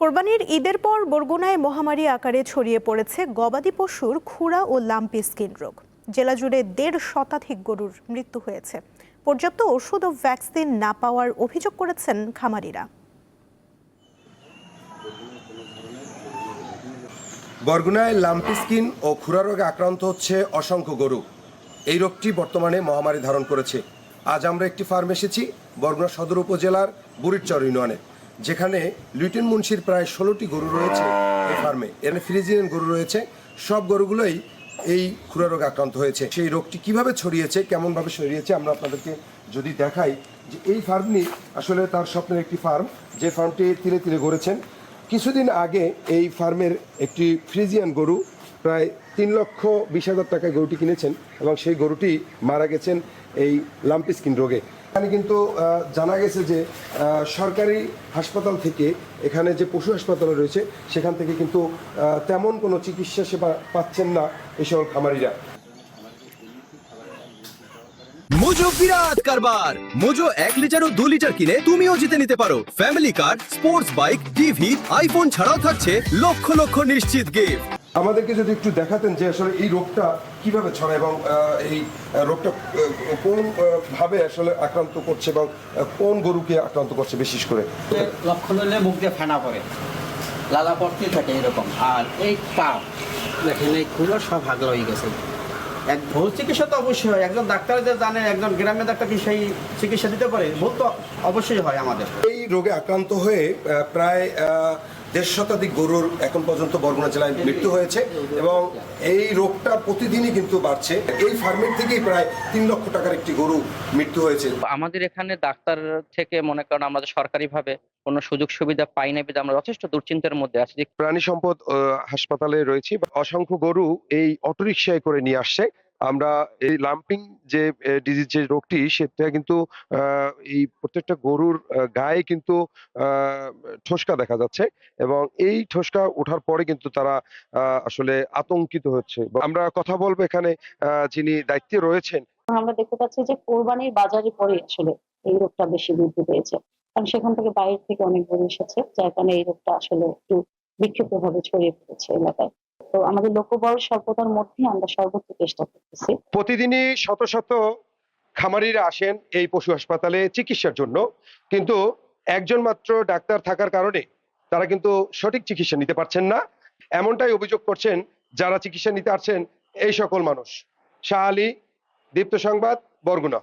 কোরবানির ঈদের পর বরগুনায় মহামারী আকারে ছড়িয়ে পড়েছে গবাদি পশুর খুরা ও লাম্পি স্কিন রোগ। জেলা জুড়ে ১.৫ শতাধিক গরুর মৃত্যু হয়েছে। পর্যাপ্ত ওষুধ ও ভ্যাকসিন না পাওয়ার অভিযোগ করেছেন খামারিরা। বরগুনায় লাম্পি স্কিন ও খুরা রোগে আক্রান্ত হচ্ছে অসংখ্য গরু। এই রোগটি বর্তমানে মহামারী ধারণ করেছে। আজ আমরা একটি ফার্ম এসেছি বরগুনা সদর উপজেলার বুড়িরচর ইউনিয়নে, যেখানে লিটন মুন্সির প্রায় ১৬টি গরু রয়েছে এই ফার্মে। এর ফ্রিজিয়ান গরু রয়েছে। সব গরুগুলোই এই খুরা রোগে আক্রান্ত হয়েছে। সেই রোগটি কিভাবে ছড়িয়েছে, কেমনভাবে ছড়িয়েছে আমরা আপনাদেরকে যদি দেখাই, যে এই ফার্মটি আসলে তার স্বপ্নের একটি ফার্ম, যে ফার্মটি তিলে তিলে গড়েছেন। কিছুদিন আগে এই ফার্মের একটি ফ্রিজিয়ান গরু প্রায় ৩,২০,০০০ টাকায় গরুটি কিনেছেন এবং সেই গরুটি মারা গেছেন এই লাম্পি স্কিন রোগে। এখানে কিন্তু জানা গেছে যে সরকারি হাসপাতাল থেকে, এখানে যে পশু হাসপাতাল রয়েছে সেখান থেকে কিন্তু তেমন কোনো চিকিৎসা সেবা পাচ্ছেন না এই সকল খামারিরা। মোজো বিরাট কারবার। মোজো 1 লিটার ও 2 লিটার কিনে তুমিও জিতে নিতে পারো ফ্যামিলি কার, স্পোর্টস বাইক, টিভি, আইফোন ছাড়াও থাকছে লক্ষ লক্ষ নিশ্চিত গিফট। আমাদেরকে যদি একটু দেখাতেন যে আসলে এই রোগটা কিভাবে ছড়ায় এবং এই রোগটা কোন ভাবে আসলে আক্রান্ত করছে এবং কোন গরুকে আক্রান্ত করছে বিশেষ করে। লক্ষণ হলে মুখ দিয়ে ফেনা পড়ে, লালা পড়তে থাকে এরকম। আর এই পা দেখেন, এই খুলো সব হাগলা হয়ে গেছে। এক ভুল চিকিৎসা তো অবশ্যই হয়, একজন ডাক্তার যে জানেন, একজন গ্রামের ডাক্তার কি সেই চিকিৎসা দিতে পারে? ভুল তো অবশ্যই হয় আমাদের। এই রোগে আক্রান্ত হয়ে প্রায় ১.৫ শতাধিক গরুর এখন পর্যন্ত বরগুনা জেলায় মৃত্যু হয়েছে এবং এই রোগটা প্রতিদিনই কিন্তু বাড়ছে। এই ফার্মের থেকেই প্রায় ৩ লক্ষ টাকার একটি গরু মৃত্যু হয়েছে। আমাদের এখানে ডাক্তার থেকে মনে করেন আমরা সরকারিভাবে কোনো সুযোগ সুবিধা পাই না, বিধায় আমরা যথেষ্ট দুশ্চিন্তার মধ্যে আছি। প্রাণী সম্পদ হাসপাতালে রয়েছি। অসংখ্য গরু এই অটোরিকশায় করে নিয়ে আসছে। আমরা এই লাম্পিং যে ডিজিজ, যে রোগটি, সেটা কিন্তু এই প্রত্যেকটা গরুর গায়ে কিন্তু ঠোসকা দেখা যাচ্ছে এবং এই ঠোসকা ওঠার পরে কিন্তু তারা আসলে আতঙ্কিত হচ্ছে। আমরা কথা বলবো এখানে যিনি দায়িত্বে রয়েছেন। আমরা দেখতে পাচ্ছি যে কোরবানির বাজারে পরে আসলে এই রোগটা বেশি বৃদ্ধি পেয়েছে, কারণ সেখান থেকে বাইরে থেকে অনেক গরু এসেছে, যার কারণে এই রোগটা আসলে একটু বিক্ষিপ্ত ভাবে ছড়িয়ে পড়েছে এলাকায়। তো আমাদের লক্ষ্য বড় স্বল্পতার মধ্যে আমরা সর্বোচ্চ চেষ্টা করতেছি। প্রতিদিনই শত শত খামারিরা আসেন এই পশু হাসপাতালে চিকিৎসার জন্য, কিন্তু একজন মাত্র ডাক্তার থাকার কারণে তারা কিন্তু সঠিক চিকিৎসা নিতে পারছেন না। এমনটাই অভিযোগ করছেন যারা চিকিৎসা নিতে আসছেন এই সকল মানুষ। শাহ আলী, দীপ্ত সংবাদ, বরগুনা।